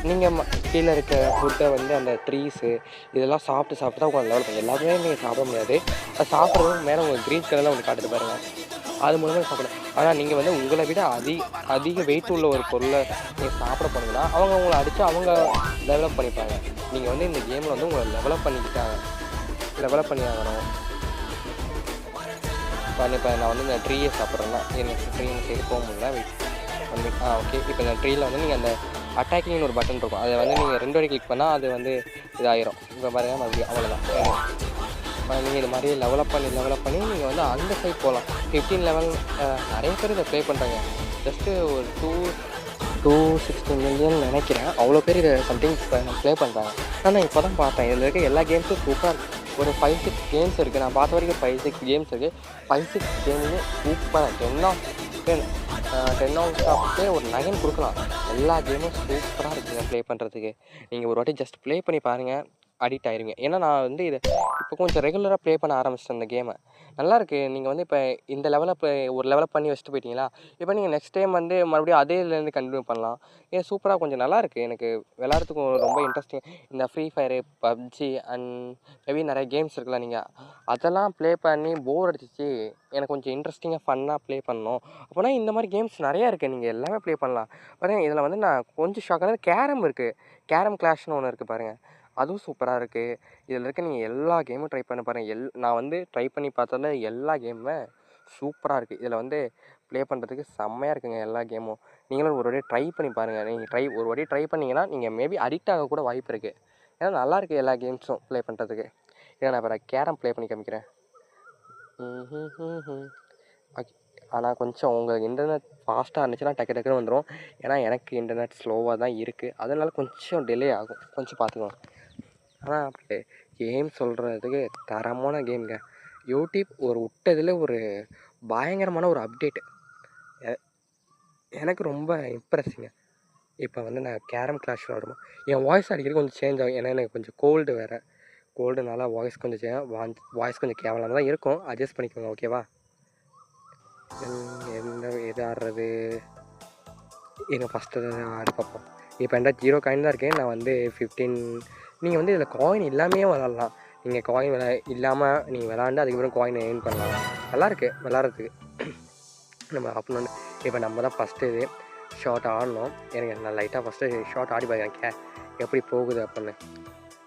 நீங்கள் கீழே இருக்க ஃபுட்டை வந்து அந்த ட்ரீஸு இதெல்லாம் சாப்பிட்டு தான் உங்களை லெவல் பண்ணி எல்லாமே நீங்கள் சாப்பிட முடியாது. அது சாப்பிட்றதுக்கு மேலே உங்களுக்கு க்ரீன் கலரில் உங்களுக்கு காட்டுது பாருங்கள், அது மூலமாக சாப்பிடலாம். ஆனால் நீங்கள் வந்து உங்களை விட அதிக வெயிட் உள்ள ஒரு பொருளை நீங்கள் சாப்பிட போனீங்கன்னா அவங்க உங்களை அடித்து அவங்க டெவலப் பண்ணிப்பாங்க. நீங்கள் வந்து இந்த கேமில் வந்து உங்களை லெவலப் பண்ணி ஆகணும். இப்போ நான் வந்து இந்த ட்ரீயை சாப்பிட்றேன்னா எனக்கு ட்ரீ சைடு போக முடியல, வெயிட் பண்ணி ஓகே. இப்போ இந்த ட்ரீயில் வந்து நீங்கள் அந்த அட்டாக்கிங்னு ஒரு பட்டன் இருக்கும், அதை வந்து நீங்கள் 2 வாட்டி கிளிக் பண்ணால் அது வந்து இதாயிரும். இப்போ பாருங்கள் மறுபடியும் அவ்வளோதான். நீங்கள் இது மாதிரி லெவலப் பண்ணி நீங்கள் வந்து அந்த சைட் போகலாம். 15 லெவல் நிறைய பேர் இதை ப்ளே பண்ணுறாங்க. ஜஸ்ட்டு ஒரு 260 மில்லியன் நினைக்கிறேன், அவ்வளோ பேர் இதை சம்திங் ப்ளே பண்ணுறாங்க. ஆனால் இப்போ தான் பார்த்தேன் இதில் இருக்க எல்லா கேம்ஸும் சூப்பராக இருக்குது. ஒரு 5-6 கேம்ஸ் இருக்குது, நான் பார்த்த வரைக்கும் 5-6 கேம்ஸ் இருக்குது. 5-6 கேமுமே சூப்பராக 10 out of 10 ஒரு 9 கொடுக்கலாம். எல்லா கேமும் சூப்பராக இருக்குங்க ப்ளே பண்ணுறதுக்கு. நீங்கள் ஒரு வாட்டி ஜஸ்ட் ப்ளே பண்ணி பாருங்கள், அடிக்ட் ஆயிருங்க. ஏன்னா நான் வந்து இதை இப்போ கொஞ்சம் ரெகுலராக ப்ளே பண்ண ஆரம்பிச்சிட்டேன் இந்த கேமை. நல்லாயிருக்கு. நீங்கள் வந்து இப்போ இந்த லெவலில் இப்போ ஒரு லெவலப் பண்ணி வச்சுட்டு போயிட்டீங்களா, இப்போ நீங்கள் நெக்ஸ்ட் டைம் வந்து மறுபடியும் அதே இதுலேருந்து கண்டினியூ பண்ணலாம். ஏன் சூப்பராக கொஞ்சம் நல்லாயிருக்கு. எனக்கு விளாட்றதுக்கும் ரொம்ப இன்ட்ரெஸ்டிங். இந்த free fire, PUBG and maybe நிறைய கேம்ஸ் இருக்குல்ல, நீங்கள் அதெல்லாம் ப்ளே பண்ணி போர் அடிச்சிச்சு, எனக்கு கொஞ்சம் இன்ட்ரெஸ்டிங்காக ஃபன்னாக ப்ளே பண்ணணும் அப்போனா இந்த மாதிரி கேம்ஸ் நிறையா இருக்குது, நீங்கள் எல்லாமே ப்ளே பண்ணலாம். பாருங்கள் இதில் வந்து நான் கொஞ்சம் ஷாக்கானது கேரம் இருக்குது. கேரம் கிளாஷ்னு ஒன்று இருக்குது பாருங்கள், அதுவும் சூப்பராக இருக்குது. இதில் இருக்க நீங்கள் எல்லா கேமும் ட்ரை பண்ண பாருங்கள். நான் வந்து ட்ரை பண்ணி பார்த்ததில் எல்லா கேமுமே சூப்பராக இருக்குது. இதில் வந்து ப்ளே பண்ணுறதுக்கு செம்மையாக இருக்குங்க எல்லா கேமும். நீங்களும் ஒரு வாட்டி ட்ரை பண்ணி பாருங்கள். நீங்கள் ஒரு வாட்டி ட்ரை பண்ணிங்கன்னா நீங்கள் மேபி அடிக்ட் ஆக கூட வாய்ப்பு இருக்குது. ஏன்னா நல்லாயிருக்கு எல்லா கேம்ஸும் ப்ளே பண்ணுறதுக்கு. ஏன்னா நான் இப்போ கேரம் ப்ளே பண்ணி காமிக்கிறேன். ஓகே, ஆனால் கொஞ்சம் உங்களுக்கு இன்டர்நெட் ஃபாஸ்ட்டாக இருந்துச்சுன்னா டக்குன்னு வந்துடும். ஏன்னா எனக்கு இன்டர்நெட் ஸ்லோவாக தான் இருக்குது, அதனால கொஞ்சம் டிலே ஆகும், கொஞ்சம் பார்த்துக்கோங்க. ஆனால் அப்படி கேம் சொல்கிறதுக்கு தரமான கேமுங்க. யூடியூப் விட்டதில் ஒரு பயங்கரமான ஒரு அப்டேட்டு எனக்கு ரொம்ப இம்ப்ரெஸ்ஸிங்க. இப்போ வந்து நான் கேரம் கிளாஷ் விளாடுமா, என் வாய்ஸ் அடிக்கடி கொஞ்சம் சேஞ்ச் ஆகும். ஏன்னா எனக்கு கொஞ்சம் கோல்டு வேறு, கோல்டுனால வாய்ஸ் கொஞ்சம் வாய்ஸ் கொஞ்சம் கேவலமாக தான் இருக்கும், அட்ஜஸ்ட் பண்ணிக்கோங்க ஓகேவா. எது ஆடுறது, எங்கள் ஃபஸ்ட்டு ஆடி பார்ப்போம். இப்போ என்கிட்ட 0 காயின் தான் இருக்குது. நான் வந்து 15 நீங்கள் வந்து இதில் காயின் இல்லாமையே விளாட்லாம். நீங்கள் காயின் இல்லாமல் நீங்கள் விளாண்டு அதுக்கப்புறம் காயின் ஏர்ன் பண்ணலாம். நல்லாயிருக்கு விளாட்றதுக்கு. நம்ம அப்போன்னு இப்போ நம்ம தான் ஃபஸ்ட்டு இது ஷார்ட் ஆடணும். எனக்கு நான் லைட்டாக ஃபஸ்ட்டு ஷார்ட் ஆடி பார்க்குறேன் எப்படி போகுது அப்படின்னு.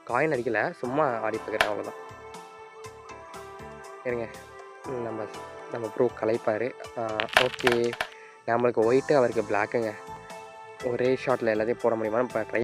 காயின் அடிக்கலை, சும்மா ஆடி பார்க்குறேன் அவ்வளோதான். சரிங்க, நம்ம ப்ரோ கலைப்பார். ஓகே, நம்மளுக்கு ஒயிட்டு அவருக்கு பிளாக்குங்க. ஒரே ஷாட்டில் எல்லாத்தையும் போட முடியுமா, இப்போ ட்ரை